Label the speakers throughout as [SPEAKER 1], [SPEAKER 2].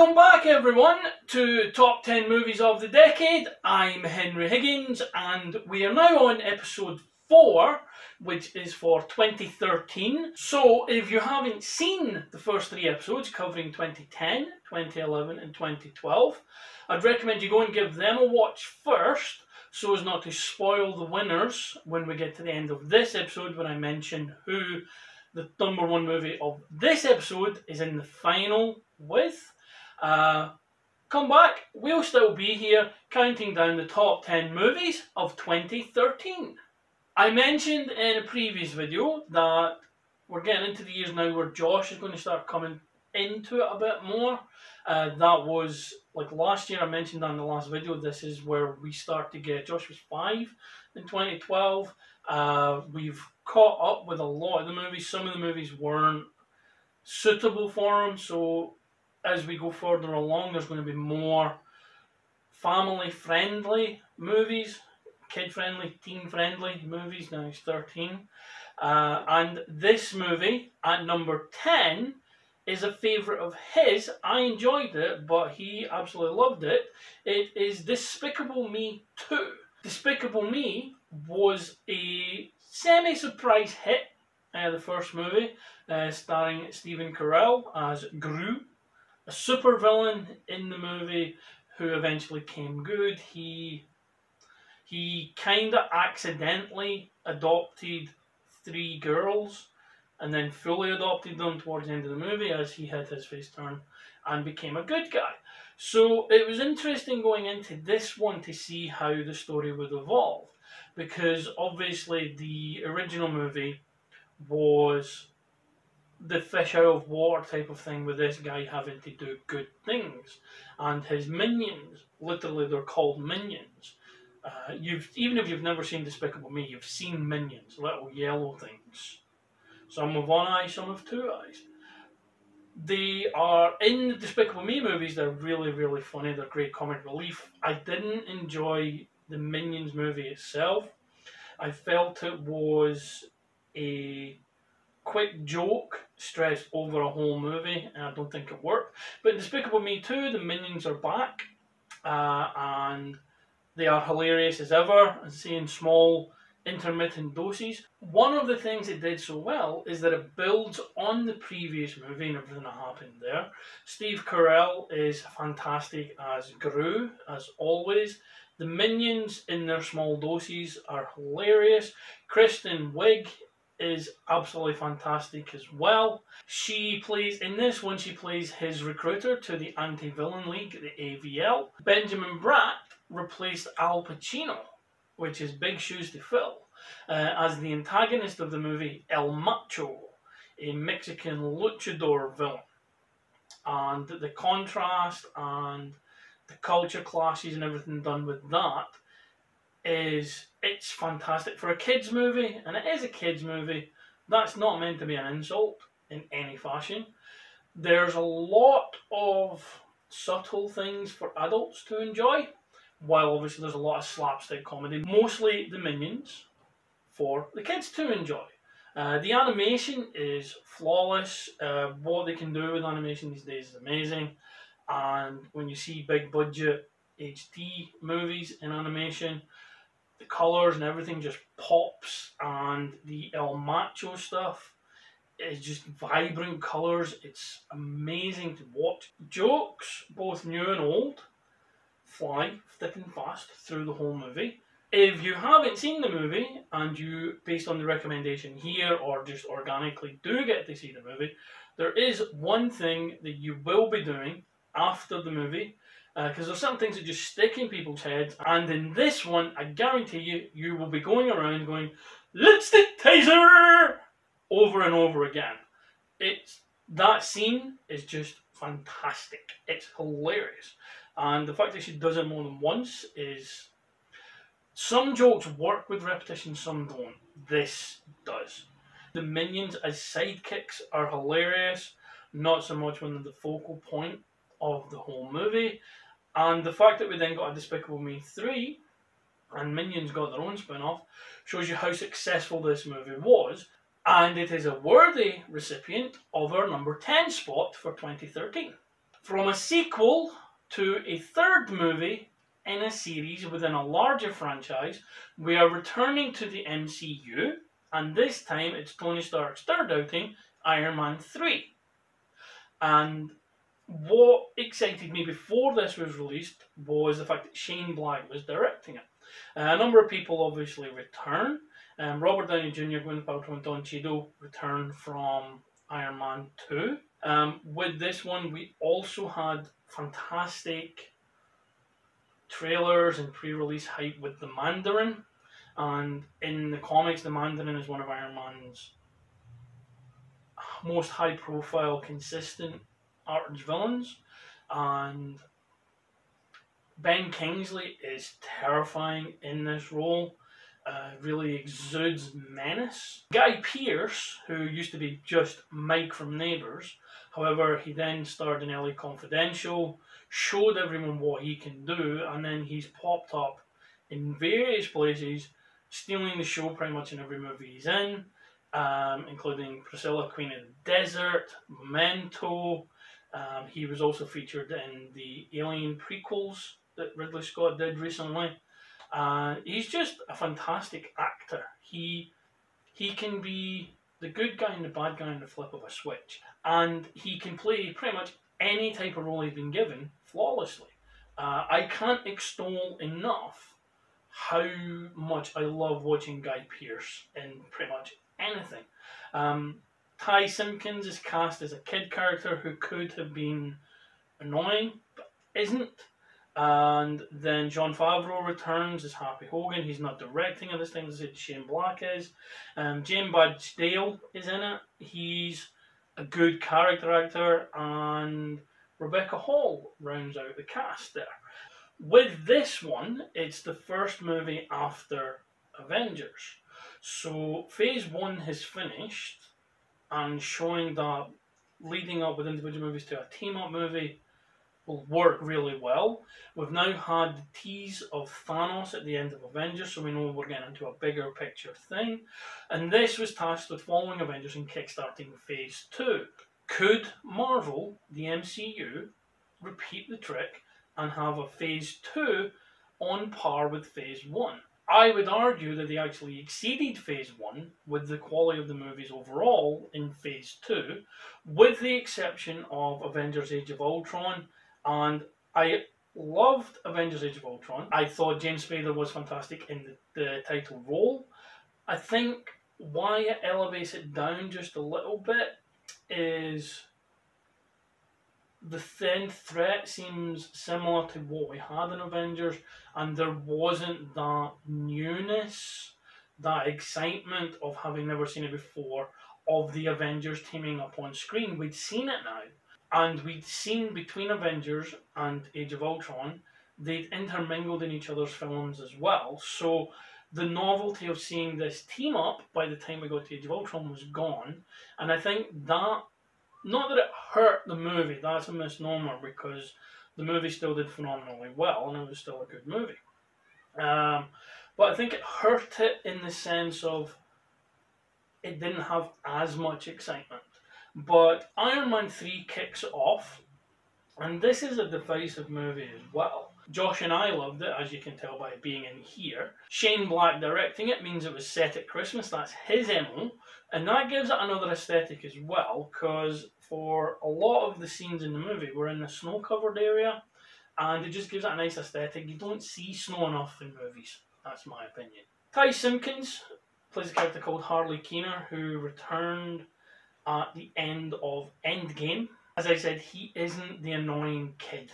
[SPEAKER 1] Welcome back everyone to Top 10 Movies of the Decade. I'm Henry Higgins and we are now on episode 4, which is for 2013. So if you haven't seen the first 3 episodes covering 2010, 2011 and 2012, I'd recommend you go and give them a watch first so as not to spoil the winners when we get to the end of this episode when I mention who the number 1 movie of this episode is in the final with. Come back, we'll still be here counting down the top 10 movies of 2013. I mentioned in a previous video that we're getting into the years now where Josh is going to start coming into it a bit more. That was like last year, I mentioned that in the last video. This is where we start to get, Josh was 5 in 2012. We've caught up with a lot of the movies. Some of the movies weren't suitable for him, so as we go further along, there's going to be more family-friendly movies, kid-friendly, teen-friendly movies. Now he's 13. And this movie, at number 10, is a favourite of his. I enjoyed it, but he absolutely loved it. It is Despicable Me 2. Despicable Me was a semi-surprise hit, the first movie, starring Stephen Carell as Gru, a supervillain in the movie who eventually came good. He kind of accidentally adopted 3 girls and then fully adopted them towards the end of the movie as he had his face turn and became a good guy. So it was interesting going into this one to see how the story would evolve, because obviously the original movie was the fish out of water type of thing with this guy having to do good things, and his minions, literally they're called minions. Even if you've never seen Despicable Me, you've seen minions, little yellow things. Some with 1 eye, some with 2 eyes. They are in the Despicable Me movies. They're really, really funny. They're great comic relief. I didn't enjoy the Minions movie itself. I felt it was a quick joke stretched over a whole movie, and I don't think it worked. But in Despicable Me 2, the Minions are back, and they are hilarious as ever, and seeing small intermittent doses. One of the things it did so well is that it builds on the previous movie and everything that happened there. Steve Carell is fantastic as Gru, as always. The Minions in their small doses are hilarious. Kristen Wiig is absolutely fantastic as well. She plays, in this one, she plays his recruiter to the Anti-Villain League, the AVL. Benjamin Bratt replaced Al Pacino, which is big shoes to fill, as the antagonist of the movie, El Macho, a Mexican luchador villain. And the contrast and the culture clashes and everything done with that it's fantastic. For a kids movie, and it is a kids movie, that's not meant to be an insult in any fashion. There's a lot of subtle things for adults to enjoy, while obviously there's a lot of slapstick comedy, mostly the Minions, for the kids to enjoy. The animation is flawless. What they can do with animation these days is amazing. And when you see big budget HD movies in animation, the colours and everything just pops, and the El Macho stuff is just vibrant colours. It's amazing to watch. Jokes, both new and old, fly thick and fast through the whole movie. If you haven't seen the movie, and you, based on the recommendation here, or just organically do get to see the movie, there is one thing that you will be doing after the movie, because there's some things that just stick in people's heads, and in this one, I guarantee you, you will be going around going, "Lipstick taser!" over and over again. That scene is just fantastic. It's hilarious. And the fact that she does it more than once is... Some jokes work with repetition, some don't. This does. The Minions as sidekicks are hilarious, not so much when they're the focal point of the whole movie. And the fact that we then got a Despicable Me 3, and Minions got their own spin-off, shows you how successful this movie was, and it is a worthy recipient of our number 10 spot for 2013. From a sequel to a third movie in a series within a larger franchise, we are returning to the MCU, and this time it's Tony Stark's third outing, Iron Man 3. And what excited me before this was released was the fact that Shane Black was directing it. A number of people obviously return. Robert Downey Jr., Gwyneth Paltrow and Don Cheadle return from Iron Man 2. With this one, we also had fantastic trailers and pre-release hype with the Mandarin. And in the comics, the Mandarin is one of Iron Man's most high-profile, consistent arch villains. And Ben Kingsley is terrifying in this role. Really exudes menace. Guy Pearce, who used to be just Mike from Neighbours, however, he then starred in LA Confidential, showed everyone what he can do, and then he's popped up in various places, stealing the show pretty much in every movie he's in, including Priscilla, Queen of the Desert, Memento. He was also featured in the Alien prequels that Ridley Scott did recently. He's just a fantastic actor. He can be the good guy and the bad guy in the flip of a switch. And he can play pretty much any type of role he's been given flawlessly. I can't extol enough how much I love watching Guy Pearce in pretty much anything. Ty Simpkins is cast as a kid character who could have been annoying, but isn't. And then Jon Favreau returns as Happy Hogan. He's not directing at this time, as Shane Black is. James Badge Dale is in it. He's a good character actor. And Rebecca Hall rounds out the cast there. With this one, it's the first movie after Avengers. So Phase 1 has finished, and showing that leading up with individual movies to a team-up movie will work really well. We've now had the tease of Thanos at the end of Avengers, so we know we're getting into a bigger picture thing. And this was tasked with following Avengers and kickstarting Phase 2. Could Marvel, the MCU, repeat the trick and have a Phase 2 on par with Phase 1? I would argue that they actually exceeded Phase 1 with the quality of the movies overall in Phase 2, with the exception of Avengers Age of Ultron. And I loved Avengers Age of Ultron. I thought James Spader was fantastic in the title role. I think why it elevates it down just a little bit is the thin threat seems similar to what we had in Avengers, and there wasn't that newness, that excitement of having never seen it before, of the Avengers teaming up on screen. We'd seen it now, and we'd seen between Avengers and Age of Ultron, they'd intermingled in each other's films as well. So the novelty of seeing this team up by the time we got to Age of Ultron was gone, and I think that, not that it hurt the movie, that's a misnomer, because the movie still did phenomenally well and it was still a good movie. But I think it hurt it in the sense of it didn't have as much excitement. But Iron Man 3 kicks it off, and this is a divisive movie as well. Josh and I loved it, as you can tell by being in here. Shane Black directing it means it was set at Christmas, that's his MO. And that gives it another aesthetic as well, because for a lot of the scenes in the movie, we're in the snow-covered area, and it just gives it a nice aesthetic. You don't see snow enough in movies, that's my opinion. Ty Simpkins plays a character called Harley Keener, who returned at the end of Endgame. As I said, he isn't the annoying kid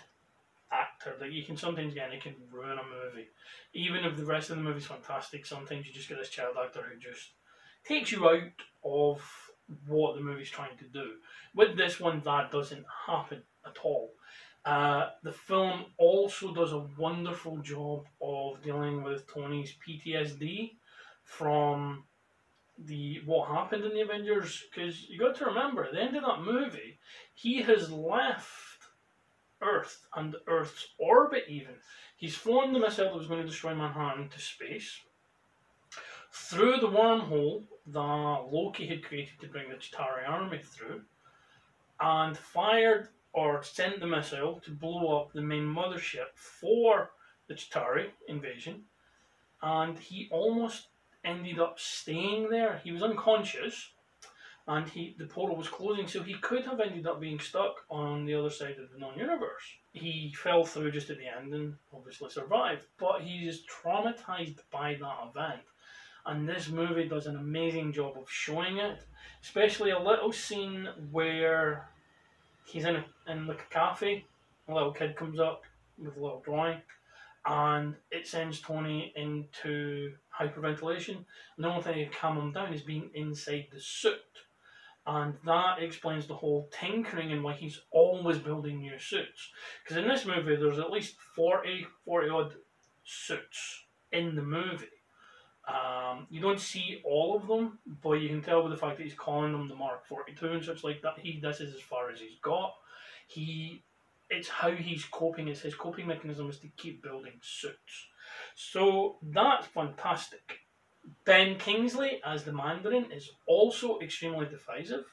[SPEAKER 1] actor that you can sometimes get, and it can ruin a movie. Even if the rest of the movie's fantastic, sometimes you just get this child actor who just takes you out of what the movie's trying to do. With this one, that doesn't happen at all. The film also does a wonderful job of dealing with Tony's PTSD from what happened in the Avengers, because you got to remember, at the end of that movie, he has left Earth and Earth's orbit even. He's flown the missile that was going to destroy Manhattan to space, through the wormhole that Loki had created to bring the Chitauri army through, and fired or sent the missile to blow up the main mothership for the Chitauri invasion, and he almost ended up staying there. He was unconscious, and the portal was closing, so he could have ended up being stuck on the other side of the non-universe. He fell through just at the end and obviously survived, but he is traumatized by that event. And this movie does an amazing job of showing it, especially a little scene where he's in like a cafe, a little kid comes up with a little drawing, and it sends Tony into hyperventilation. And the only thing that can calm him down is being inside the suit. And that explains the whole tinkering and why he's always building new suits. Because in this movie, there's at least 40 odd suits in the movie. You don't see all of them, but you can tell by the fact that he's calling them the Mark 42 and such like that. This is as far as he's got. It's how he's coping. It's his coping mechanism is to keep building suits. So that's fantastic. Ben Kingsley as the Mandarin is also extremely divisive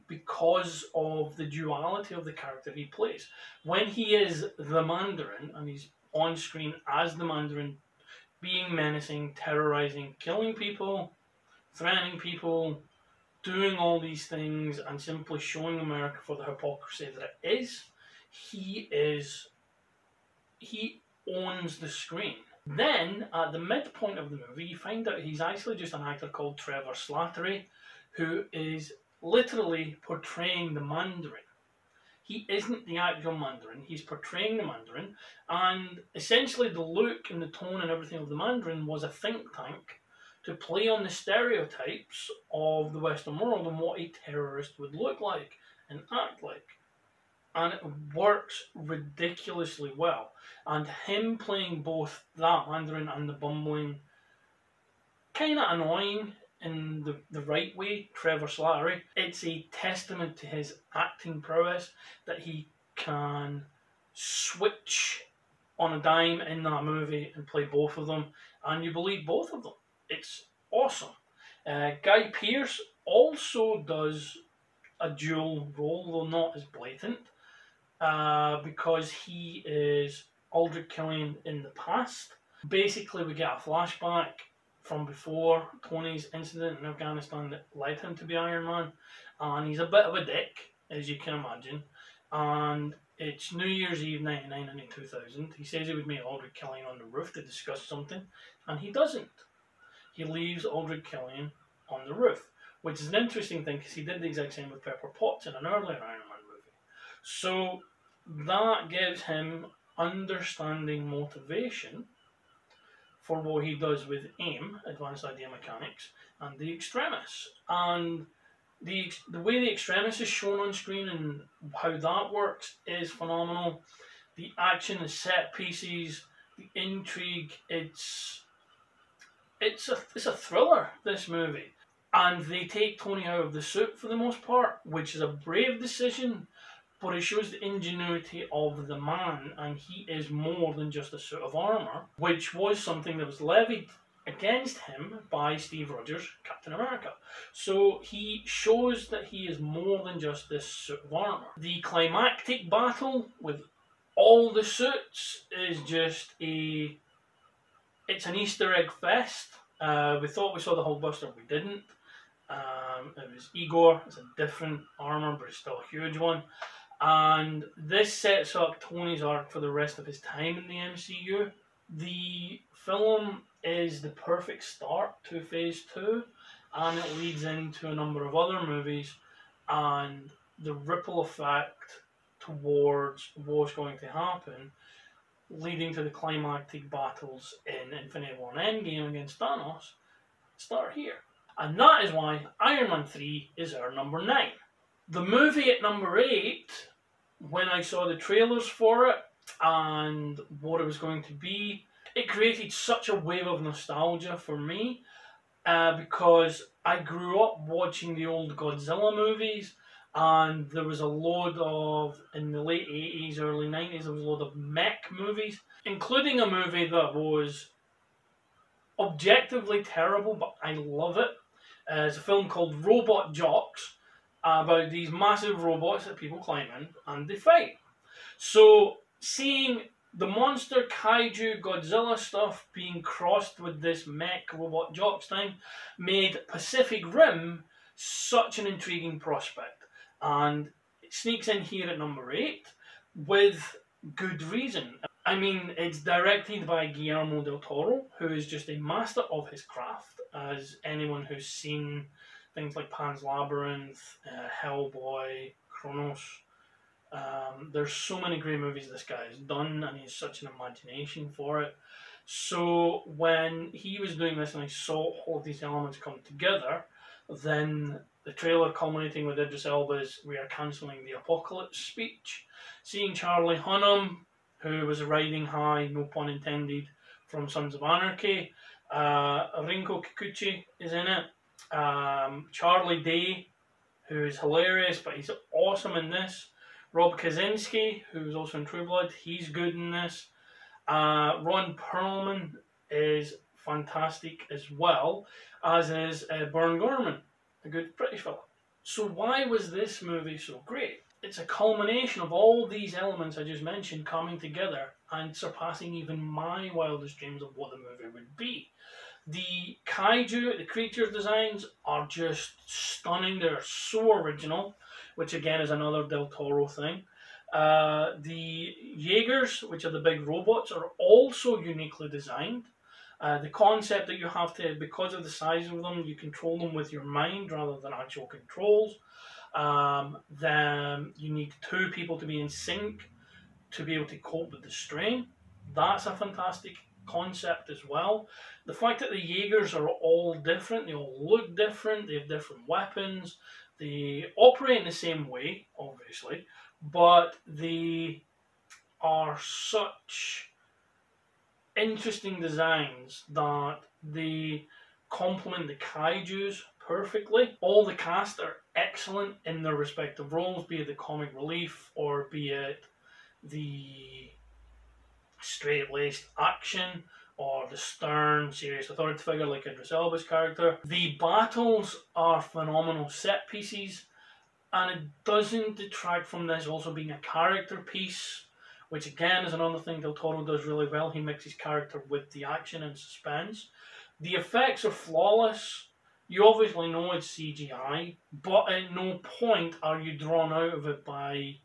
[SPEAKER 1] because of the duality of the character he plays. When he is the Mandarin and he's on screen as the Mandarin, being menacing, terrorizing, killing people, threatening people, doing all these things and simply showing America for the hypocrisy that it is, he owns the screen. Then, at the midpoint of the movie, you find out he's actually just an actor called Trevor Slattery, who is literally portraying the Mandarin. He isn't the actual Mandarin, he's portraying the Mandarin, and essentially the look and the tone and everything of the Mandarin was a think tank to play on the stereotypes of the Western world and what a terrorist would look like and act like. And it works ridiculously well. And him playing both that Mandarin and the bumbling, kind of annoying in the right way, Trevor Slattery, it's a testament to his acting prowess that he can switch on a dime in that movie and play both of them, and you believe both of them. It's awesome. Guy Pearce also does a dual role, though not as blatant, because he is Aldrich Killian in the past. Basically, we get a flashback from before Tony's incident in Afghanistan that led him to be Iron Man, and he's a bit of a dick, as you can imagine. And it's New Year's Eve 99 and in 2000. He says he would meet Aldrich Killian on the roof to discuss something, and he doesn't. He leaves Aldrich Killian on the roof, which is an interesting thing because he did the exact same with Pepper Potts in an earlier Iron Man movie. So that gives him understanding motivation for what he does with AIM, Advanced Idea Mechanics, and the Extremis. And the way the Extremis is shown on screen and how that works is phenomenal. The action, the set pieces, the intrigue, it's a thriller, this movie. And they take Tony out of the suit for the most part, which is a brave decision, but it shows the ingenuity of the man, and he is more than just a suit of armour, which was something that was levied against him by Steve Rogers, Captain America. So he shows that he is more than just this suit of armour. The climactic battle with all the suits is just it's an Easter egg fest. We thought we saw the Hulkbuster, we didn't. It was Igor, it's a different armour, but it's still a huge one. And this sets up Tony's arc for the rest of his time in the MCU. The film is the perfect start to Phase 2, and it leads into a number of other movies, and the ripple effect towards what's going to happen, leading to the climactic battles in Infinity War and Endgame against Thanos, start here. And that is why Iron Man 3 is our number 9. The movie at number 8, when I saw the trailers for it and what it was going to be, it created such a wave of nostalgia for me because I grew up watching the old Godzilla movies, and there was a load of, in the late 80s, early 90s, there was a load of mech movies, including a movie that was objectively terrible, but I love it. It's a film called Robot Jocks, about these massive robots that people climb in and they fight. So seeing the monster kaiju Godzilla stuff being crossed with this mech robot jocks thing made Pacific Rim such an intriguing prospect. And it sneaks in here at number 8 with good reason. I mean, it's directed by Guillermo del Toro, who is just a master of his craft, as anyone who's seen things like Pan's Labyrinth, Hellboy, Kronos. There's so many great movies this guy has done, and he has such an imagination for it. So when he was doing this and I saw all of these elements come together, then the trailer culminating with Idris Elba's "We are cancelling the apocalypse" speech, seeing Charlie Hunnam, who was riding high, no pun intended, from Sons of Anarchy. Rinko Kikuchi is in it. Charlie Day, who is hilarious, but he's awesome in this. Rob Kaczynski, who's also in True Blood, he's good in this. Ron Perlman is fantastic as well, as is Bern Gorman, a good British fella. So why was this movie so great? It's a culmination of all these elements I just mentioned coming together and surpassing even my wildest dreams of what the movie would be. The kaiju, the creature designs are just stunning. They're so original, which again is another Del Toro thing. The Jaegers, which are the big robots, are also uniquely designed. The concept that you have to, because of the size of them, you control them with your mind rather than actual controls. Then you need 2 people to be in sync to be able to cope with the strain. That's a fantastic concept as well. The fact that the Jaegers are all different, they all look different, they have different weapons, they operate in the same way, obviously, but they are such interesting designs that they complement the kaijus perfectly. All the cast are excellent in their respective roles, be it the comic relief or be it the straight-laced action or the stern, serious authority figure like Idris Elba's character. The battles are phenomenal set pieces, and it doesn't detract from this also being a character piece, which again is another thing Del Toro does really well. He mixes character with the action and suspense. The effects are flawless. You obviously know it's CGI, but at no point are you drawn out of it by...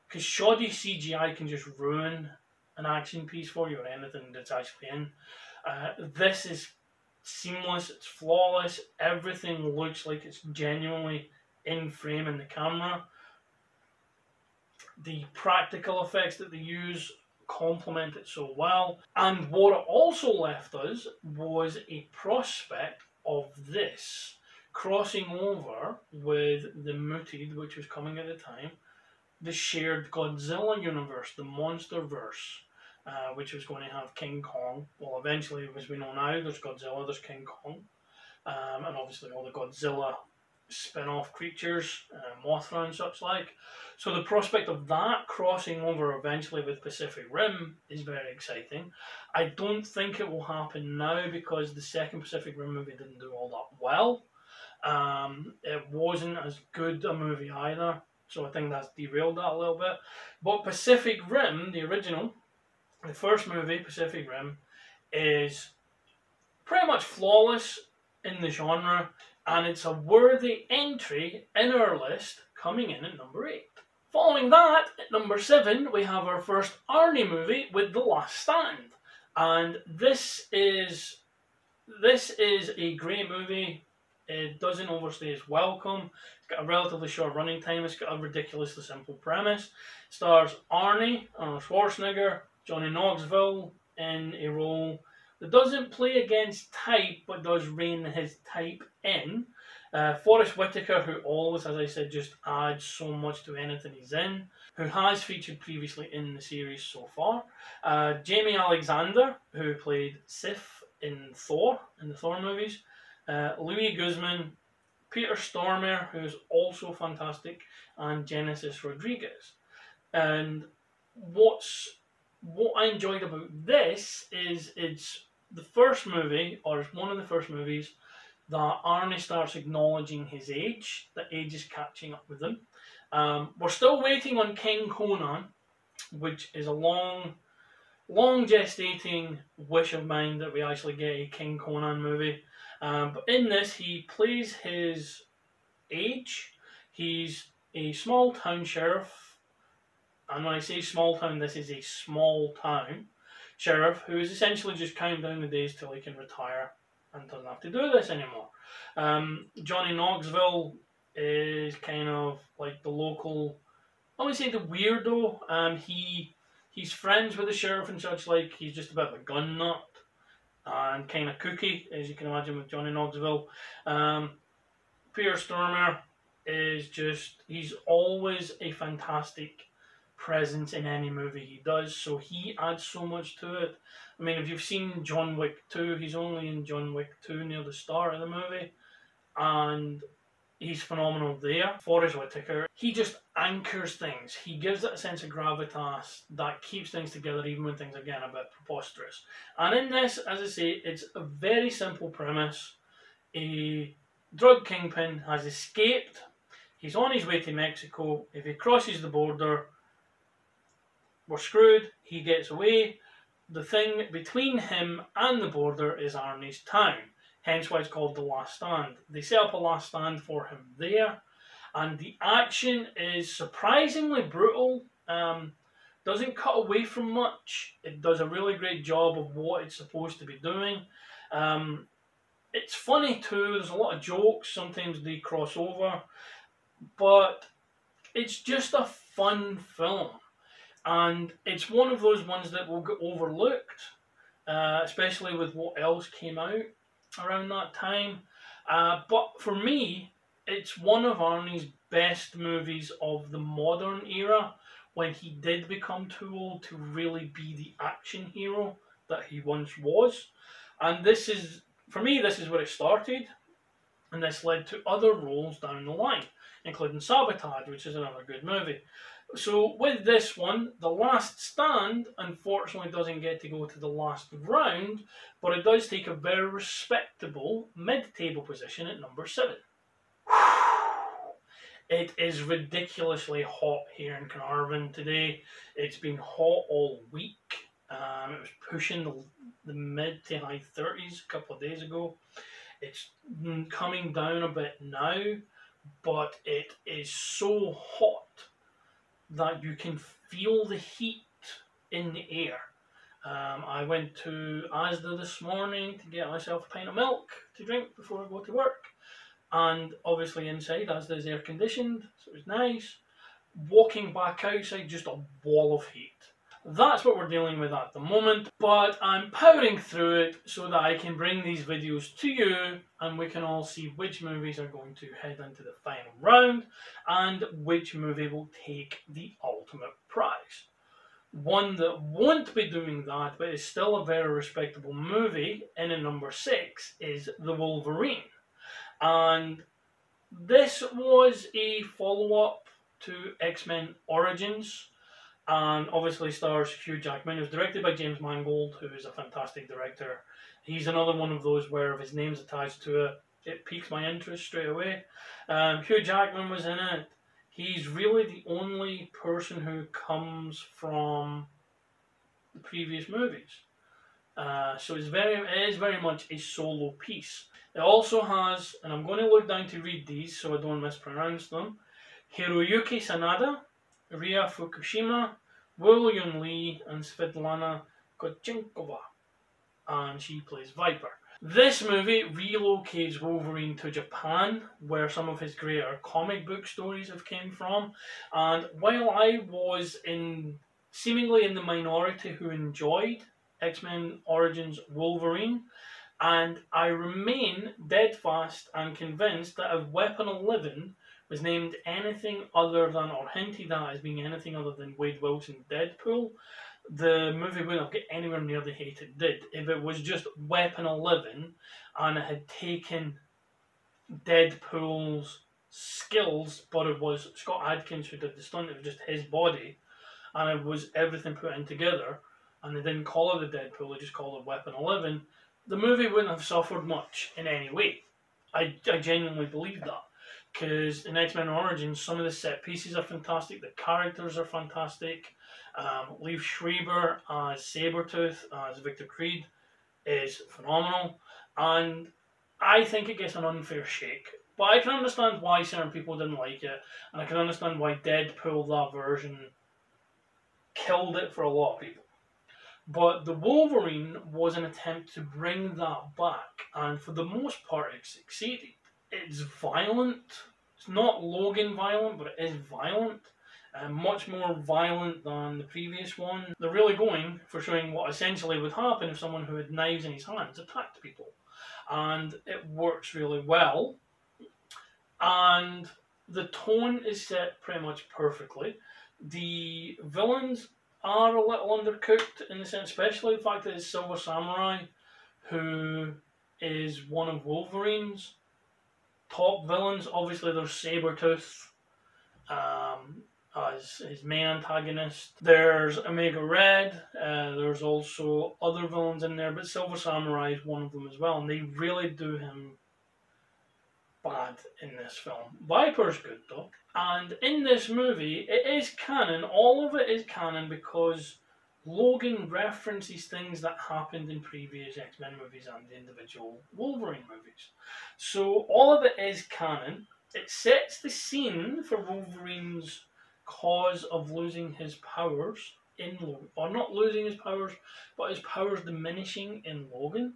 [SPEAKER 1] because shoddy CGI can just ruin an action piece for you or anything that's actually in. This is seamless, it's flawless, everything looks like it's genuinely in frame in the camera. The practical effects that they use complement it so well. And what it also left us was a prospect of this crossing over with the Muted, which was coming at the time, the shared Godzilla universe, the Monsterverse, which was going to have King Kong. Well, eventually, as we know now, there's Godzilla, there's King Kong, and obviously all the Godzilla spin-off creatures, Mothra and such like. So the prospect of that crossing over eventually with Pacific Rim is very exciting. I don't think it will happen now because the second Pacific Rim movie didn't do all that well. It wasn't as good a movie either. So I think that's derailed that a little bit. But Pacific Rim, the original, the first movie, Pacific Rim, is pretty much flawless in the genre, and it's a worthy entry in our list, coming in at number 8. Following that, at number 7, we have our first Arnie movie with The Last Stand. And this is a great movie. It doesn't overstay its welcome. It's got a relatively short running time. It's got a ridiculously simple premise. It stars Arnie, Arnold Schwarzenegger, Johnny Knoxville in a role that doesn't play against type, but does rein his type in. Forrest Whitaker, who always, as I said, just adds so much to anything he's in, who has featured previously in the series so far. Jamie Alexander, who played Sif in Thor, in the Thor movies. Louis Guzman, Peter Stormare, who's also fantastic, and Genesis Rodriguez. And what I enjoyed about this is it's the first movie, or it's one of the first movies, that Arnie starts acknowledging his age, that age is catching up with him. We're still waiting on King Conan, which is a long gestating wish of mine that we actually get a King Conan movie. But in this, he plays his age. He's a small town sheriff, and when I say small town, this is a small town sheriff who is essentially just counting down the days till he can retire and doesn't have to do this anymore. Johnny Knoxville is kind of like the local, I would say the weirdo. He's friends with the sheriff and such like. He's just a bit of a gun nut and kind of kooky, as you can imagine with Johnny Knoxville. Peter Stormare is just, he's always a fantastic presence in any movie he does, so he adds so much to it. I mean, if you've seen John Wick 2, he's only in John Wick 2 near the start of the movie, and he's phenomenal there. Forrest Whitaker, he just anchors things. He gives it a sense of gravitas that keeps things together even when things are getting a bit preposterous. And in this, as I say, it's a very simple premise. A drug kingpin has escaped. He's on his way to Mexico. If he crosses the border, we're screwed. He gets away. The thing between him and the border is Arnie's town. Hence why it's called The Last Stand. They set up a last stand for him there. And the action is surprisingly brutal. Doesn't cut away from much. It does a really great job of what it's supposed to be doing. It's funny too. There's a lot of jokes. Sometimes they cross over. But it's just a fun film. And it's one of those ones that will get overlooked. Especially with what else came out around that time. But for me, it's one of Arnie's best movies of the modern era, when he did become too old to really be the action hero that he once was. And this is, for me, this is where it started, and this led to other roles down the line, including Sabotage, which is another good movie. So with this one, The Last Stand unfortunately doesn't get to go to the last round, but it does take a very respectable mid-table position at number 7. It is ridiculously hot here in Carnarvon today. It's been hot all week. It was pushing the mid to high 30s a couple of days ago. It's coming down a bit now, but it is so hot that you can feel the heat in the air. I went to Asda this morning to get myself a pint of milk to drink before I go to work. And obviously inside, Asda is air conditioned, so it was nice. Walking back outside, just a wall of heat. That's what we're dealing with at the moment, but I'm powering through it so that I can bring these videos to you and we can all see which movies are going to head into the final round and which movie will take the ultimate prize. One that won't be doing that, but is still a very respectable movie, in at number 6, is The Wolverine. And this was a follow-up to X-Men Origins, and obviously stars Hugh Jackman. It was directed by James Mangold, who is a fantastic director. He's another one of those where if his name's attached to it, it piques my interest straight away. Hugh Jackman was in it. He's really the only person who comes from the previous movies. So it is very much a solo piece. It also has, and I'm going to look down to read these so I don't mispronounce them, Hiroyuki Sanada, Ria Fukushima, Will Yun Lee, and Svetlana Kochenkova. And she plays Viper. This movie relocates Wolverine to Japan, where some of his greater comic book stories have came from. And while I was seemingly in the minority who enjoyed X-Men Origins Wolverine, and I remain dead fast and convinced that if Weapon 11 was named anything other than, or hinted at as being anything other than Wade Wilson Deadpool, the movie wouldn't have got anywhere near the hate it did. If it was just Weapon 11 and it had taken Deadpool's skills, but it was Scott Adkins who did the stunt, it was just his body, and it was everything put in together, and they didn't call it the Deadpool, they just called it Weapon 11, the movie wouldn't have suffered much in any way. I genuinely believe that. Because in X-Men Origins, some of the set pieces are fantastic, the characters are fantastic. Liev Schreiber as Sabretooth, as Victor Creed, is phenomenal. And I think it gets an unfair shake. But I can understand why certain people didn't like it, and I can understand why Deadpool, that version, killed it for a lot of people. But the Wolverine was an attempt to bring that back, and for the most part, it succeeded. It's violent. It's not Logan violent, but it is violent. Much more violent than the previous one. They're really going for showing what essentially would happen if someone who had knives in his hands attacked people. And it works really well. And the tone is set pretty much perfectly. The villains are a little undercooked in the sense, especially the fact that it's Silver Samurai, who is one of Wolverine's top villains. Obviously, there's Sabretooth as his main antagonist. There's Omega Red. There's also other villains in there, but Silver Samurai is one of them as well, and they really do him bad in this film. Viper's good though. And in this movie, it is canon. All of it is canon because Logan references things that happened in previous X-Men movies and the individual Wolverine movies. So all of it is canon. It sets the scene for Wolverine's cause of losing his powers in Logan. Or not losing his powers, but his powers diminishing in Logan.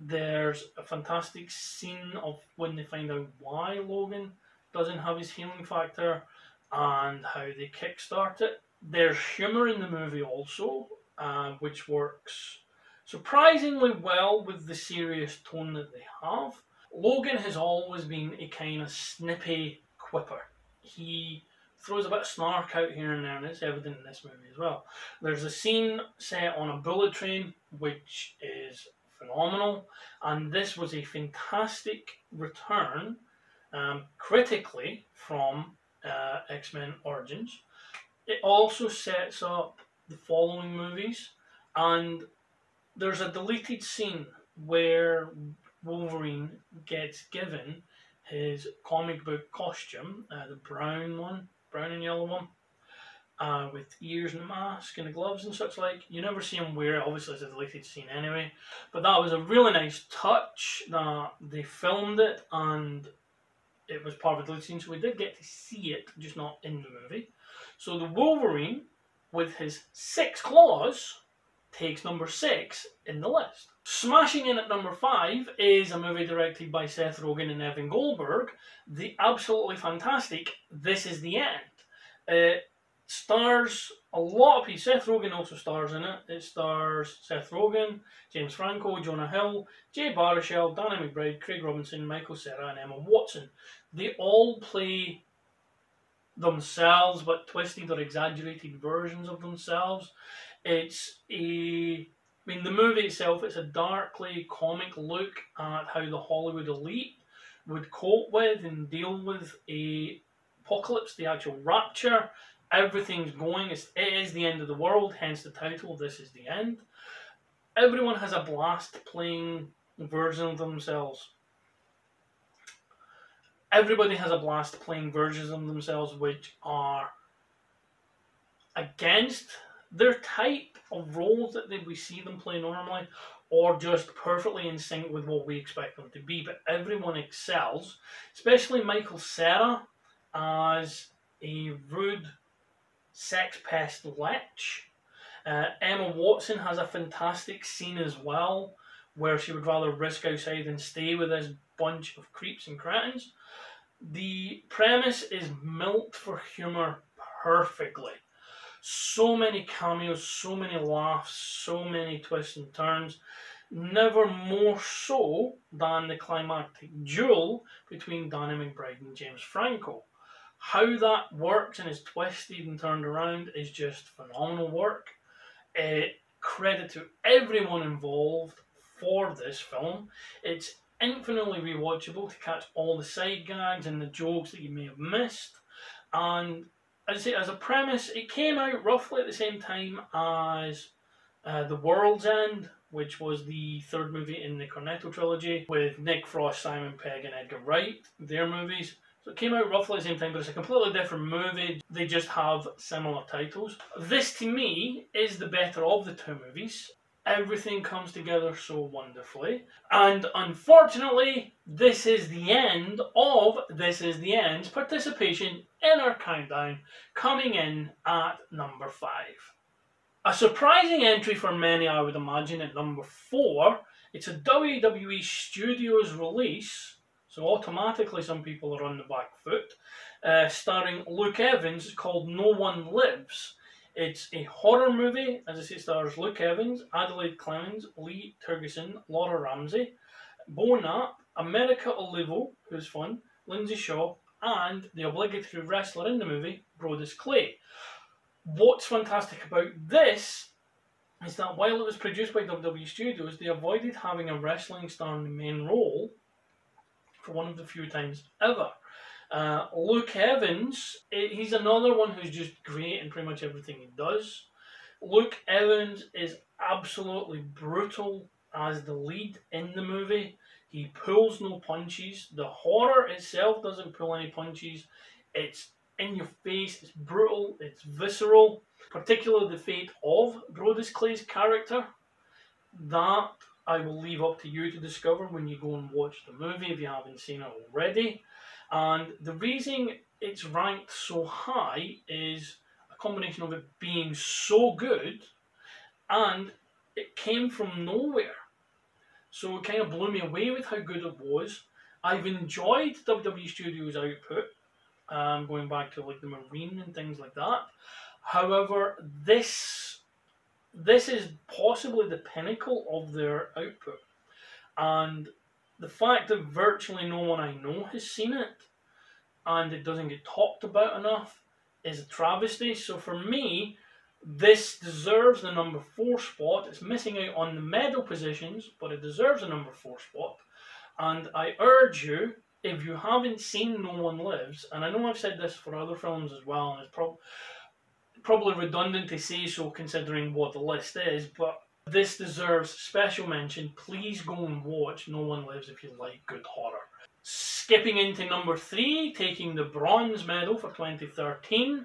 [SPEAKER 1] There's a fantastic scene of when they find out why Logan doesn't have his healing factor and how they kickstart it. There's humour in the movie also, which works surprisingly well with the serious tone that they have. Logan has always been a kind of snippy quipper. He throws a bit of snark out here and there, and it's evident in this movie as well. There's a scene set on a bullet train, which is phenomenal, and this was a fantastic return critically from X-Men Origins. It also sets up the following movies, and there's a deleted scene where Wolverine gets given his comic book costume, the brown and yellow one, with ears and a mask and the gloves and such like. You never see him wear it, obviously it's a deleted scene anyway, but that was a really nice touch that they filmed it and it was part of a deleted scene, so we did get to see it, just not in the movie. So the Wolverine, with his 6 claws, takes number 6 in the list. Smashing in at number 5 is a movie directed by Seth Rogen and Evan Goldberg, the absolutely fantastic This Is the End. It stars a lot of people. Seth Rogen also stars in it. It stars Seth Rogen, James Franco, Jonah Hill, Jay Baruchel, Danny McBride, Craig Robinson, Michael Cera, and Emma Watson. They all play themselves, but twisted or exaggerated versions of themselves. It's the movie itself, it's a darkly comic look at how the Hollywood elite would cope with and deal with a apocalypse, the actual rapture. Everything's going, it is the end of the world, hence the title, This Is the End. Everyone has a blast playing versions of themselves. Everybody has a blast playing versions of themselves which are against their type of roles that we see them play normally, or just perfectly in sync with what we expect them to be. But everyone excels, especially Michael Cera as a rude sex pest lech. Emma Watson has a fantastic scene as well, where she would rather risk outside than stay with this bunch of creeps and cretins. The premise is milked for humour perfectly. So many cameos, so many laughs, so many twists and turns. Never more so than the climactic duel between Danny McBride and James Franco. How that works and is twisted and turned around is just phenomenal work. Credit to everyone involved for this film. It's infinitely rewatchable to catch all the side gags and the jokes that you may have missed. And I'd say as a premise, it came out roughly at the same time as The World's End, which was the third movie in the Cornetto trilogy with Nick Frost, Simon Pegg and Edgar Wright, their movies. So it came out roughly at the same time, but it's a completely different movie. They just have similar titles. This, to me, is the better of the two movies. Everything comes together so wonderfully. And unfortunately, this is the end of This Is the End's participation in our countdown, coming in at number 5. A surprising entry for many, I would imagine, at number 4. It's a WWE Studios release, so automatically some people are on the back foot, starring Luke Evans, called No One Lives. It's a horror movie, as I say, it stars Luke Evans, Adelaide Clemens, Lee Tergesen, Laura Ramsey, Bo Knapp, America Olivo, who's fun, Lindsay Shaw, and the obligatory wrestler in the movie, Brodus Clay. What's fantastic about this is that while it was produced by WWE Studios, they avoided having a wrestling star in the main role for one of the few times ever. Luke Evans, he's another one who's just great in pretty much everything he does. Luke Evans is absolutely brutal as the lead in the movie. He pulls no punches. The horror itself doesn't pull any punches. It's in your face, it's brutal, it's visceral. Particularly the fate of Brodus Clay's character. That I will leave up to you to discover when you go and watch the movie if you haven't seen it already. And the reason it's ranked so high is a combination of it being so good and it came from nowhere. So it kind of blew me away with how good it was. I've enjoyed WWE Studios' output, going back to like the Marine and things like that. However, this is possibly the pinnacle of their output. And the fact that virtually no one I know has seen it and it doesn't get talked about enough is a travesty. So for me, this deserves the number 4 spot. It's missing out on the medal positions, but it deserves a number 4 spot. And I urge you, if you haven't seen No One Lives, and I know I've said this for other films as well, and it's probably redundant to say so considering what the list is, but this deserves special mention. Please go and watch No One Lives if you like good horror. Skipping into number 3, taking the bronze medal for 2013,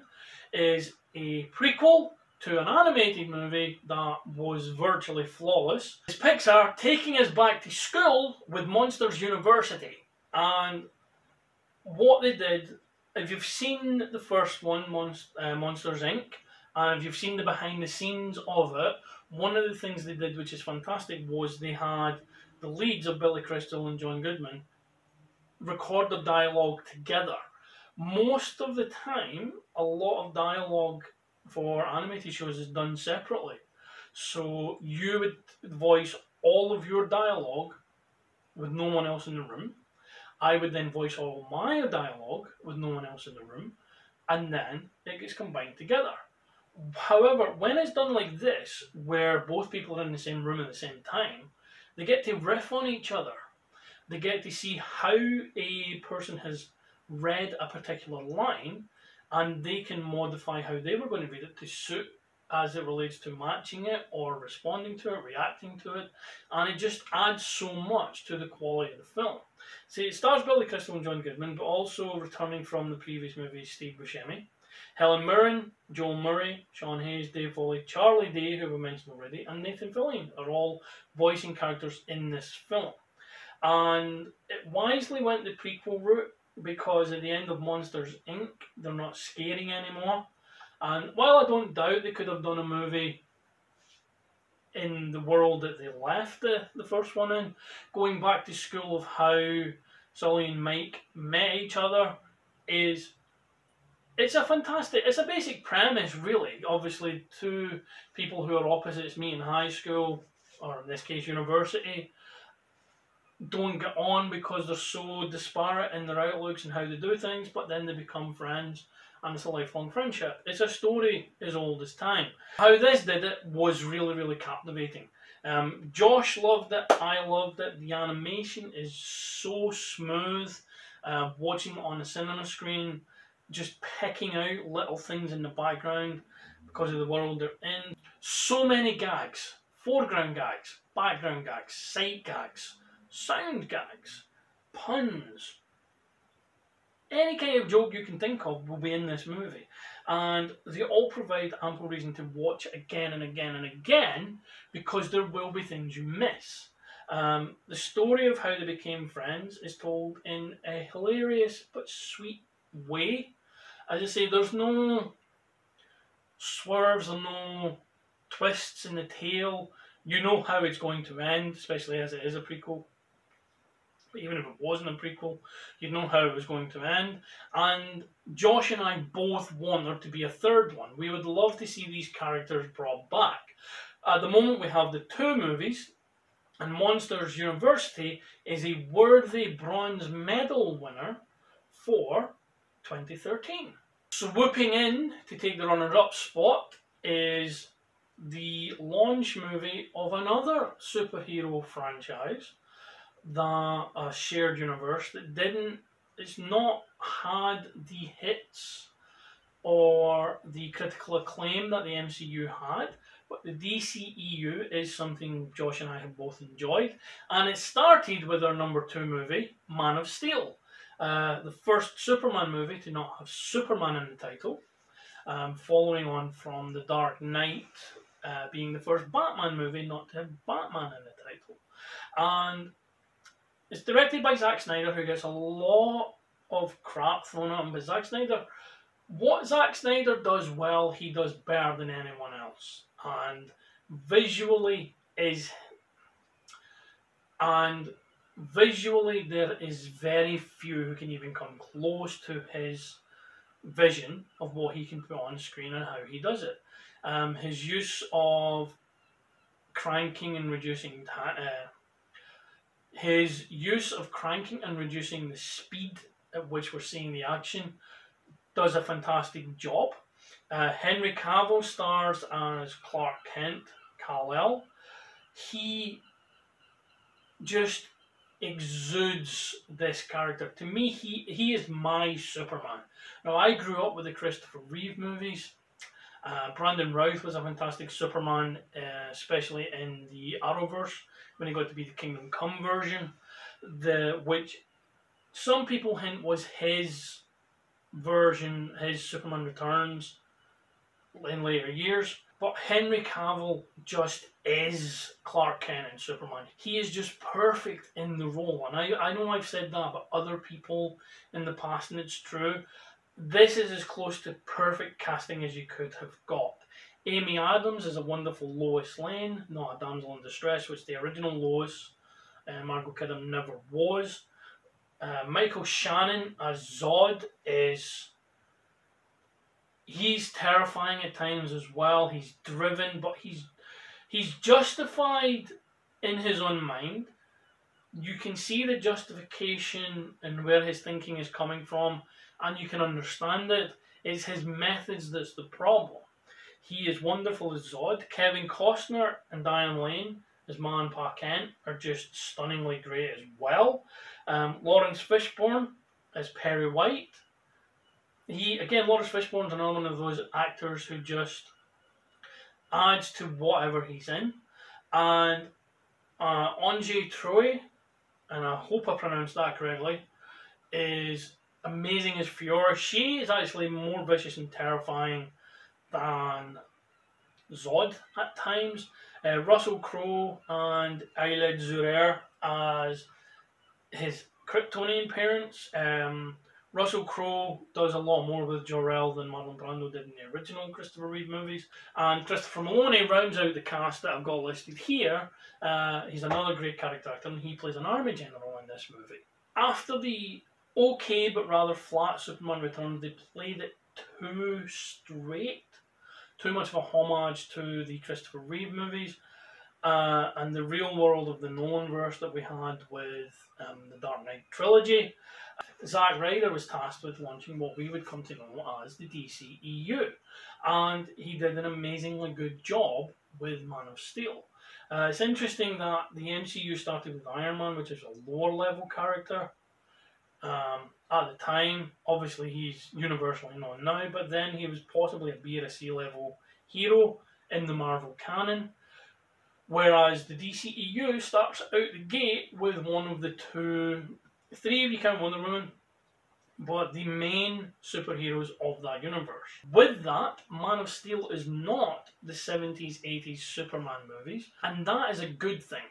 [SPEAKER 1] is a prequel to an animated movie that was virtually flawless. It's Pixar taking us back to school with Monsters University. And what they did, if you've seen the first one, Monsters Inc., and if you've seen the behind the scenes of it, one of the things they did, which is fantastic, was they had the leads of Billy Crystal and John Goodman record the dialogue together. Most of the time, a lot of dialogue for animated shows is done separately. So you would voice all of your dialogue with no one else in the room. I would then voice all my dialogue with no one else in the room, and then it gets combined together. However, when it's done like this, where both people are in the same room at the same time, they get to riff on each other. They get to see how a person has read a particular line, and they can modify how they were going to read it to suit as it relates to matching it or responding to it, reacting to it, and it just adds so much to the quality of the film. See, it stars Billy Crystal and John Goodman, but also returning from the previous movies, Steve Buscemi, Helen Mirren, Joel Murray, Sean Hayes, Dave Foley, Charlie Day, who we mentioned already, and Nathan Fillion are all voicing characters in this film. And it wisely went the prequel route because at the end of Monsters Inc., they're not scaring anymore. And while I don't doubt they could have done a movie in the world that they left the first one in, going back to school of how Sully and Mike met each other it's a basic premise really. Obviously, two people who are opposites meet in high school, or in this case university, don't get on because they're so disparate in their outlooks and how they do things, but then they become friends and it's a lifelong friendship. It's a story as old as time. How this did it was really, really captivating. Josh loved it, I loved it. The animation is so smooth. Watching it on a cinema screen, just picking out little things in the background because of the world they're in. So many gags foreground gags, background gags, sight gags, sound gags, puns. Any kind of joke you can think of will be in this movie. And they all provide ample reason to watch it again and again and again, because there will be things you miss. The story of how they became friends is told in a hilarious but sweet way. As I say, there's no swerves or no twists in the tale. You know how it's going to end, especially as it is a prequel. But even if it wasn't a prequel, you'd know how it was going to end. And Josh and I both want there to be a third one. We would love to see these characters brought back. At the moment, we have the 2 movies, and Monsters University is a worthy bronze medal winner for 2013. Swooping in to take the runner-up spot is the launch movie of another superhero franchise, a shared universe that it's not had the hits or the critical acclaim that the MCU had, but the DCEU is something Josh and I have both enjoyed, and it started with our number 2 movie, Man of Steel, the first Superman movie to not have Superman in the title, following on from The Dark Knight being the first Batman movie not to have Batman in the title. And it's directed by Zack Snyder, who gets a lot of crap thrown at him. But what Zack Snyder does well, he does better than anyone else. And visually, there is very few who can even come close to his vision of what he can put on screen and how he does it. His use of cranking and reducing the speed at which we're seeing the action does a fantastic job. Henry Cavill stars as Clark Kent, Kal-El. He just exudes this character. To me, he is my Superman. Now, I grew up with the Christopher Reeve movies. Brandon Routh was a fantastic Superman, especially in the Arrowverse, when he got to be the Kingdom Come version, which some people hint was his version, his Superman Returns in later years. But Henry Cavill just is Clark Kent and Superman. He is just perfect in the role. And I know I've said that about other people in the past, and it's true. This is as close to perfect casting as you could have got. Amy Adams is a wonderful Lois Lane, not a damsel in distress, which the original Lois, Margot Kidder, never was. Michael Shannon as Zod he's terrifying at times as well. He's driven, but he's justified in his own mind. You can see the justification and where his thinking is coming from, and you can understand it. It's his methods that's the problem. He is wonderful as Zod. Kevin Costner and Diane Lane as Ma and Pa Kent are just stunningly great as well. Lawrence Fishburne as Perry White. Lawrence Fishburne's another one of those actors who just adds to whatever he's in. And Anjay Troy, and I hope I pronounced that correctly, is amazing as Fiora. She is actually more vicious and terrifying than Zod at times. Russell Crowe and Ailed Zurer as his Kryptonian parents. Russell Crowe does a lot more with Jor-El than Marlon Brando did in the original Christopher Reeve movies. And Christopher Maloney rounds out the cast that I've got listed here. He's another great character actor, and he plays an army general in this movie. After the okay but rather flat Superman Returns, they played it too straight. Too much of a homage to the Christopher Reeve movies. And the real world of the Nolanverse that we had with the Dark Knight trilogy. Zack Ryder was tasked with launching what we would come to know as the DCEU, and he did an amazingly good job with Man of Steel. It's interesting that the MCU started with Iron Man, which is a lower level character at the time. Obviously he's universally known now, but then he was possibly a B or a C level hero in the Marvel canon. Whereas the DCEU starts out the gate with one of the three if you count Wonder Woman, but the main superheroes of that universe. With that, Man of Steel is not the 70s, 80s Superman movies, and that is a good thing.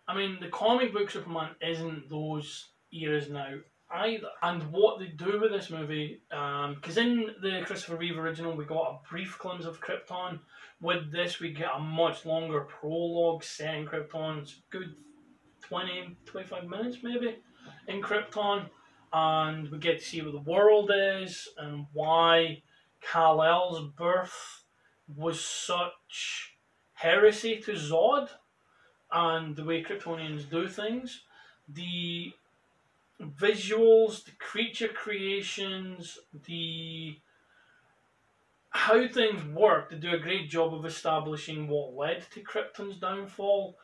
[SPEAKER 1] I mean, the comic book Superman isn't those eras now either. And what they do with this movie, because in the Christopher Reeve original we got a brief glimpse of Krypton, with this we get a much longer prologue set in Krypton. It's a good 20, 25 minutes maybe in Krypton, and we get to see what the world is and why Kal-El's birth was such heresy to Zod and the way Kryptonians do things. The visuals, the creature creations, how things work, they do a great job of establishing what led to Krypton's downfall,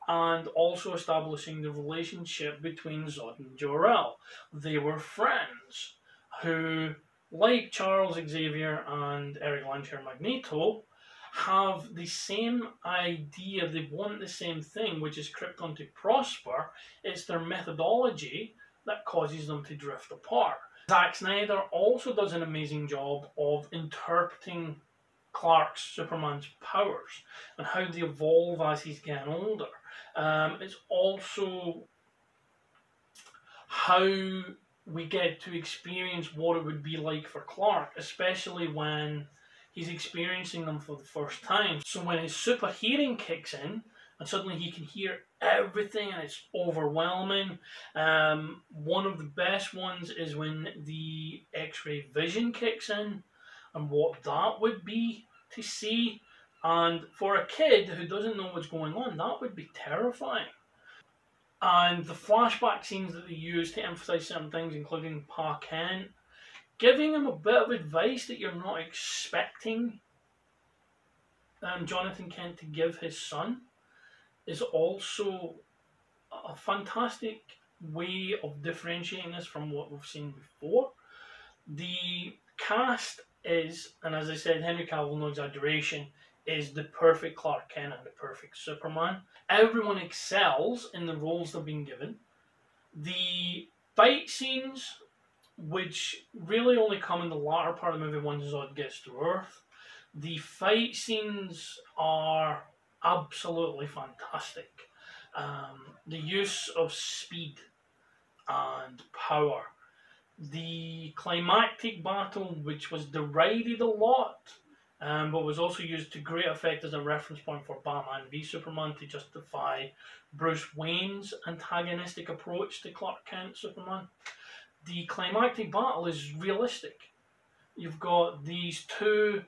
[SPEAKER 1] and also establishing the relationship between Zod and Jor-El. They were friends who, like Charles Xavier and Eric Lancher Magneto, have the same idea. They want the same thing, which is Krypton to prosper. It's their methodology that causes them to drift apart. Zack Snyder also does an amazing job of interpreting Clark's Superman's powers and how they evolve as he's getting older. It's also how we get to experience what it would be like for Clark, especially when he's experiencing them for the first time. So when his super hearing kicks in, and suddenly he can hear everything and it's overwhelming. One of the best ones is when the X-ray vision kicks in and what that would be to see. And for a kid who doesn't know what's going on, that would be terrifying. And the flashback scenes that they use to emphasize certain things, including Pa Kent, giving him a bit of advice that you're not expecting Jonathan Kent to give his son, is also a fantastic way of differentiating this from what we've seen before. The cast is, and as I said, Henry Cavill, no exaggeration, is the perfect Clark Kent and the perfect Superman. Everyone excels in the roles they've been given. The fight scenes, which really only come in the latter part of the movie once Zod gets to Earth, the fight scenes are absolutely fantastic. The use of speed and power. The climactic battle, which was derided a lot, but was also used to great effect as a reference point for Batman v Superman to justify Bruce Wayne's antagonistic approach to Clark Kent Superman. The climactic battle is realistic. You've got these two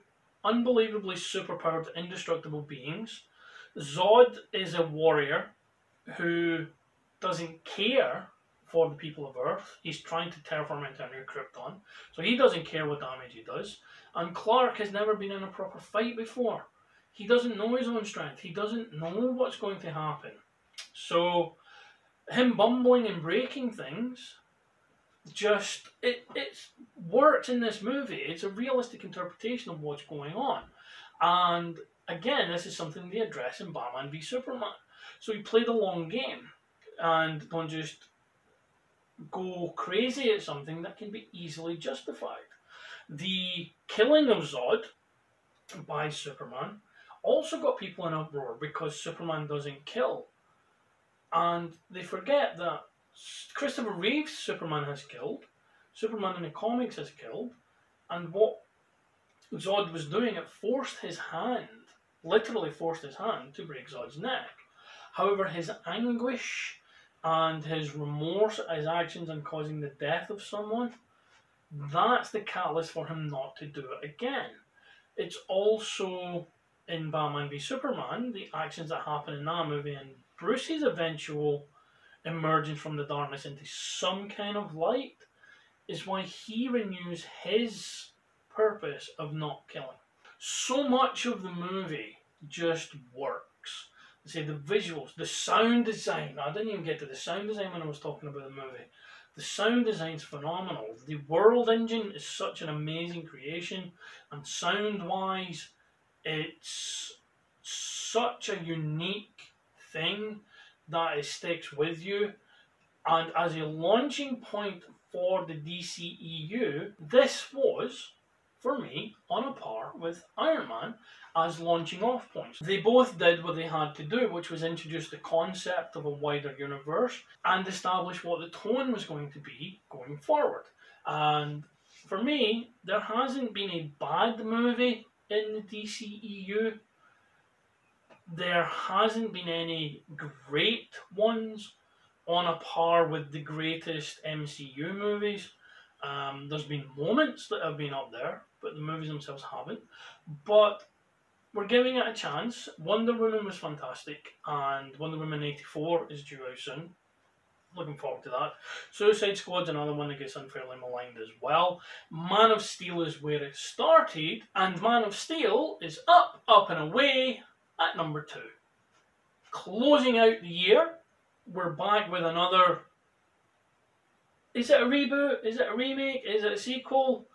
[SPEAKER 1] unbelievably superpowered, indestructible beings. Zod is a warrior who doesn't care for the people of Earth. He's trying to terraform into a new Krypton, so he doesn't care what damage he does. And Clark has never been in a proper fight before. He doesn't know his own strength. He doesn't know what's going to happen. So him bumbling and breaking things, just it works in this movie. It's a realistic interpretation of what's going on. And again, this is something they address in Batman v Superman. So you play the long game and don't just go crazy at something that can be easily justified. The killing of Zod by Superman also got people in uproar because Superman doesn't kill. And they forget that Christopher Reeve's Superman has killed, Superman in the comics has killed, and what Zod was doing, it forced his hand, literally forced his hand to break Zod's neck. However, his anguish and his remorse at his actions and causing the death of someone, that's the catalyst for him not to do it again. It's also in Batman v Superman, the actions that happen in that movie and Bruce's eventual emergence from the darkness into some kind of light is why he renews his purpose of not killing. So much of the movie just works. Say the visuals, the sound design. I didn't even get to the sound design when I was talking about the movie. The sound design's phenomenal. The world engine is such an amazing creation, and sound-wise, it's such a unique thing that sticks with you. And as a launching point for the DCEU, this was, for me, on a par with Iron Man as launching off points. They both did what they had to do, which was introduce the concept of a wider universe and establish what the tone was going to be going forward. And for me, there hasn't been a bad movie in the DCEU. There hasn't been any great ones on a par with the greatest MCU movies. There's been moments that have been up there, but the movies themselves haven't. But we're giving it a chance. Wonder Woman was fantastic, and Wonder Woman 84 is due out soon. Looking forward to that. Suicide Squad's another one that gets unfairly maligned as well. Man of Steel is where it started, and Man of Steel is up and away at number 2. Closing out the year, we're back with another... Is it a reboot? Is it a remake? Is it a sequel?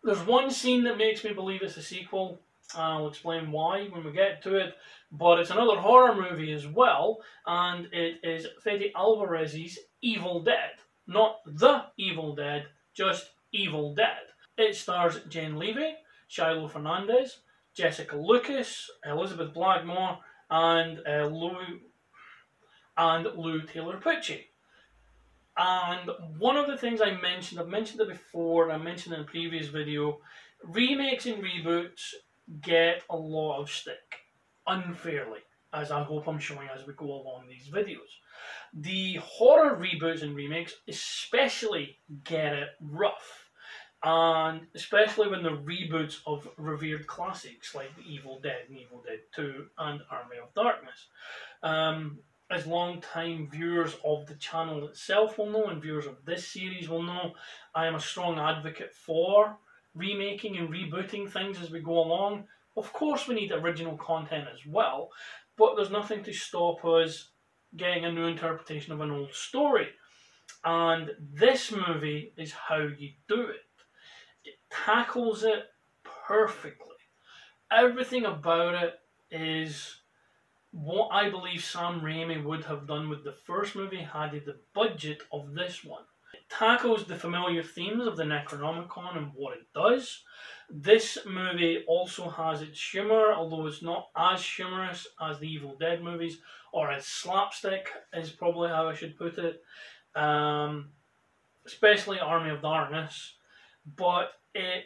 [SPEAKER 1] There's one scene that makes me believe it's a sequel. I'll explain why when we get to it. But it's another horror movie as well, and it is Fede Alvarez's Evil Dead. Not The Evil Dead, just Evil Dead. It stars Jen Levy, Shiloh Fernandez, Jessica Lucas, Elizabeth Blackmore, and Lou Taylor-Pucci. And one of the things I've mentioned it before, I mentioned in a previous video, remakes and reboots get a lot of stick, unfairly, as I hope I'm showing as we go along these videos. The horror reboots and remakes especially get it rough, and especially when they're reboots of revered classics like The Evil Dead and Evil Dead 2 and Army of Darkness. As long-time viewers of the channel itself will know, and viewers of this series will know, I am a strong advocate for remaking and rebooting things as we go along. Of course we need original content as well, but there's nothing to stop us getting a new interpretation of an old story. And this movie is how you do it. It tackles it perfectly. Everything about it is what I believe Sam Raimi would have done with the first movie had he the budget of this one. It tackles the familiar themes of the Necronomicon and what it does. This movie also has its humour, although it's not as humorous as the Evil Dead movies, or as slapstick is probably how I should put it, especially Army of Darkness. But it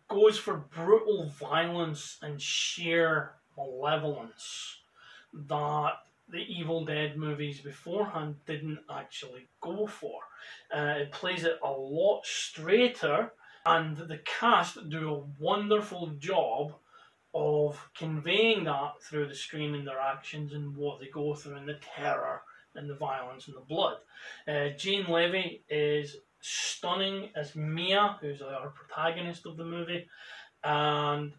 [SPEAKER 1] goes for brutal violence and sheer malevolence that the Evil Dead movies beforehand didn't actually go for. It plays it a lot straighter, and the cast do a wonderful job of conveying that through the screen and their actions and what they go through and the terror and the violence and the blood. Jane Levy is stunning as Mia, who's our protagonist of the movie, and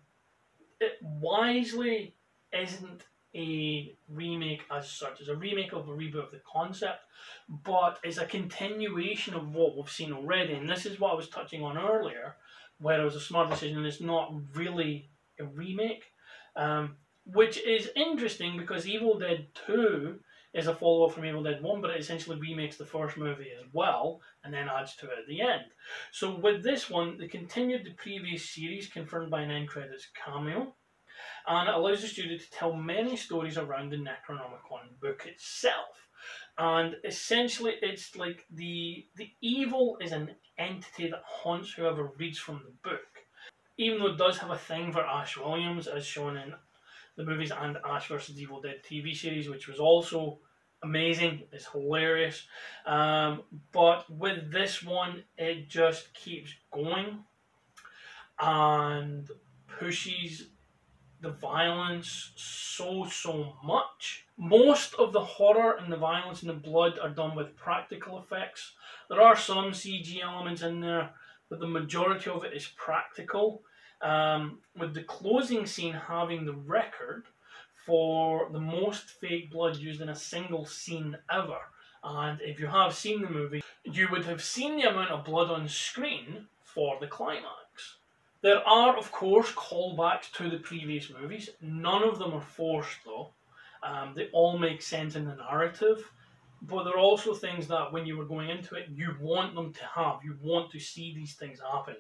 [SPEAKER 1] it wisely isn't a remake as such. It's a remake of a reboot of the concept, but it's a continuation of what we've seen already, and this is what I was touching on earlier, where it was a smart decision and it's not really a remake, which is interesting because Evil Dead 2 is a follow-up from Evil Dead 1, but it essentially remakes the first movie as well, and then adds to it at the end. So with this one, they continued the previous series, confirmed by an end credits cameo, and it allows the studio to tell many stories around the Necronomicon book itself. And essentially, it's like the evil is an entity that haunts whoever reads from the book. Even though it does have a thing for Ash Williams, as shown in the movies and Ash vs. Evil Dead TV series, which was also amazing, it's hilarious. But with this one, it just keeps going and pushes the violence so much. Most of the horror and the violence and the blood are done with practical effects. There are some CG elements in there, but the majority of it is practical, with the closing scene having the record for the most fake blood used in a single scene ever. And if you have seen the movie, you would have seen the amount of blood on screen for the climax. There are, of course, callbacks to the previous movies. None of them are forced, though. They all make sense in the narrative, but there are also things that when you were going into it, you want them to have. You want to see these things happen.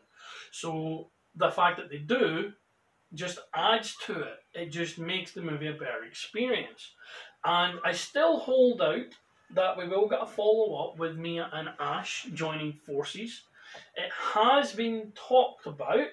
[SPEAKER 1] So the fact that they do just adds to it. It just makes the movie a better experience. And I still hold out that we will get a follow-up with Mia and Ash joining forces. It has been talked about,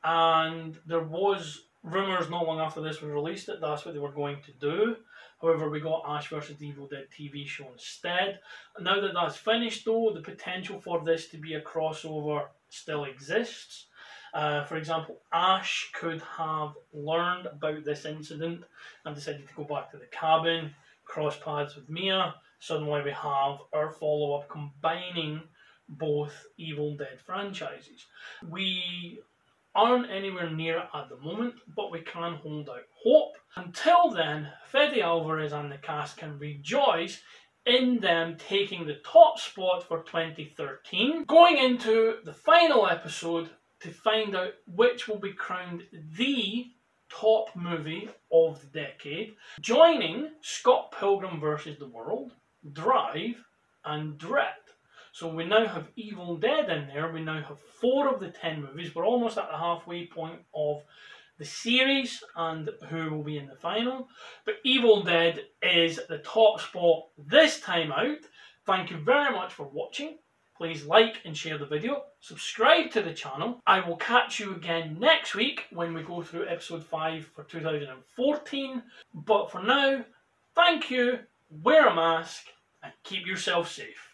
[SPEAKER 1] and there was rumours not long after this was released that that's what they were going to do. However, we got Ash vs. the Evil Dead TV show instead. Now that that's finished though, the potential for this to be a crossover still exists. For example, Ash could have learned about this incident and decided to go back to the cabin, cross paths with Mia. Suddenly we have our follow-up combining both Evil Dead franchises. We aren't anywhere near it at the moment, but we can hold out hope. Until then, Fede Alvarez and the cast can rejoice in them taking the top spot for 2013. Going into the final episode to find out which will be crowned the top movie of the decade, joining Scott Pilgrim vs. the World, Drive, and Dredd. So we now have Evil Dead in there. We now have 4 of the 10 movies. We're almost at the halfway point of the series and who will be in the final. But Evil Dead is the top spot this time out. Thank you very much for watching. Please like and share the video. Subscribe to the channel. I will catch you again next week when we go through episode 5 for 2014. But for now, thank you, wear a mask, and keep yourself safe.